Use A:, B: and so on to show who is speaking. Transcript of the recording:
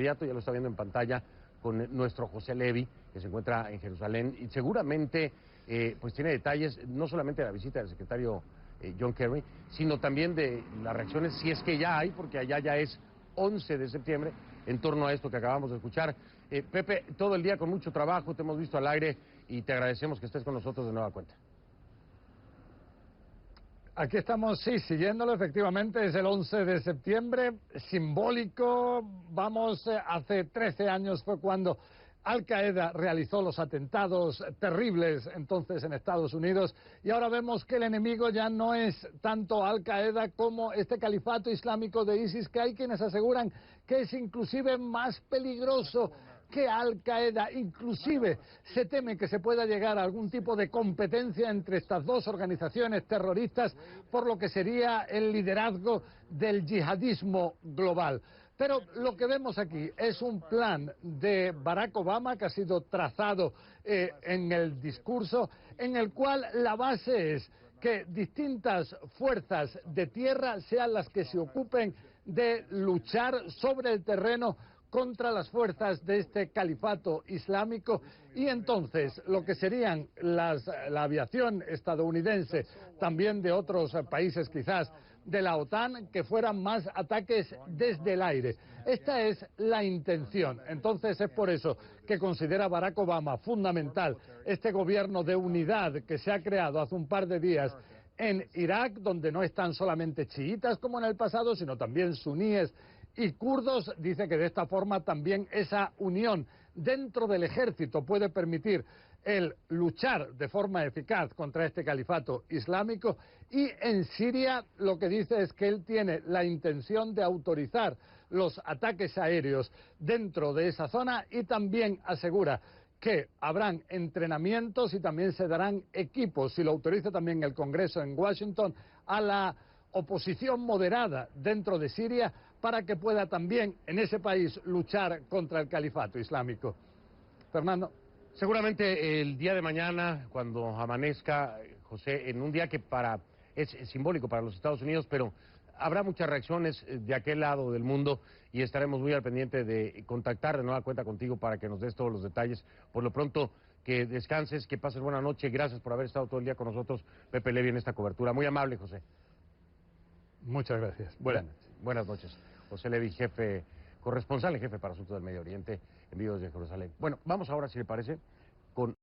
A: inmediato, ya lo está viendo en pantalla, con nuestro José Levi, que se encuentra en Jerusalén, y seguramente pues tiene detalles, no solamente de la visita del secretario John Kerry, sino también de las reacciones, si es que ya hay, porque allá ya es 11 de septiembre, en torno a esto que acabamos de escuchar. Pepe, todo el día con mucho trabajo, te hemos visto al aire y te agradecemos que estés con nosotros de nueva cuenta.
B: Aquí estamos, sí, siguiéndolo, efectivamente, es el 11 de septiembre, simbólico, hace 13 años fue cuando Al-Qaeda realizó los atentados terribles entonces en Estados Unidos, y ahora vemos que el enemigo ya no es tanto Al-Qaeda como este califato islámico de ISIS, que hay quienes aseguran que es inclusive más peligroso que Al-Qaeda. Inclusive se teme que se pueda llegar a algún tipo de competencia entre estas dos organizaciones terroristas por lo que sería el liderazgo del yihadismo global. Pero lo que vemos aquí es un plan de Barack Obama que ha sido trazado en el discurso, en el cual la base es que distintas fuerzas de tierra sean las que se ocupen de luchar sobre el terreno contra las fuerzas de este califato islámico, y entonces lo que serían la aviación estadounidense, también de otros países quizás de la OTAN, que fueran más ataques desde el aire. Esta es la intención. Entonces es por eso que considera Barack Obama fundamental este gobierno de unidad que se ha creado hace un par de días en Irak, donde no están solamente chiitas como en el pasado, sino también suníes y kurdos. Dice que de esta forma también esa unión dentro del ejército puede permitir el luchar de forma eficaz contra este califato islámico. Y en Siria lo que dice es que él tiene la intención de autorizar los ataques aéreos dentro de esa zona, y también asegura que habrán entrenamientos y también se darán equipos, si lo autoriza también el Congreso en Washington, a la oposición moderada dentro de Siria, para que pueda también en ese país luchar contra el califato islámico. Fernando.
A: Seguramente el día de mañana, cuando amanezca, José, en un día que es simbólico para los Estados Unidos, pero habrá muchas reacciones de aquel lado del mundo y estaremos muy al pendiente de contactar de nueva cuenta contigo para que nos des todos los detalles. Por lo pronto, que descanses, que pases buena noche. Gracias por haber estado todo el día con nosotros, Pepe Levi, en esta cobertura. Muy amable, José.
B: Muchas gracias.
A: Buenas noches. José Levi, corresponsal en jefe para asuntos del Medio Oriente, en vivo desde Jerusalén. Bueno, vamos ahora, si le parece, con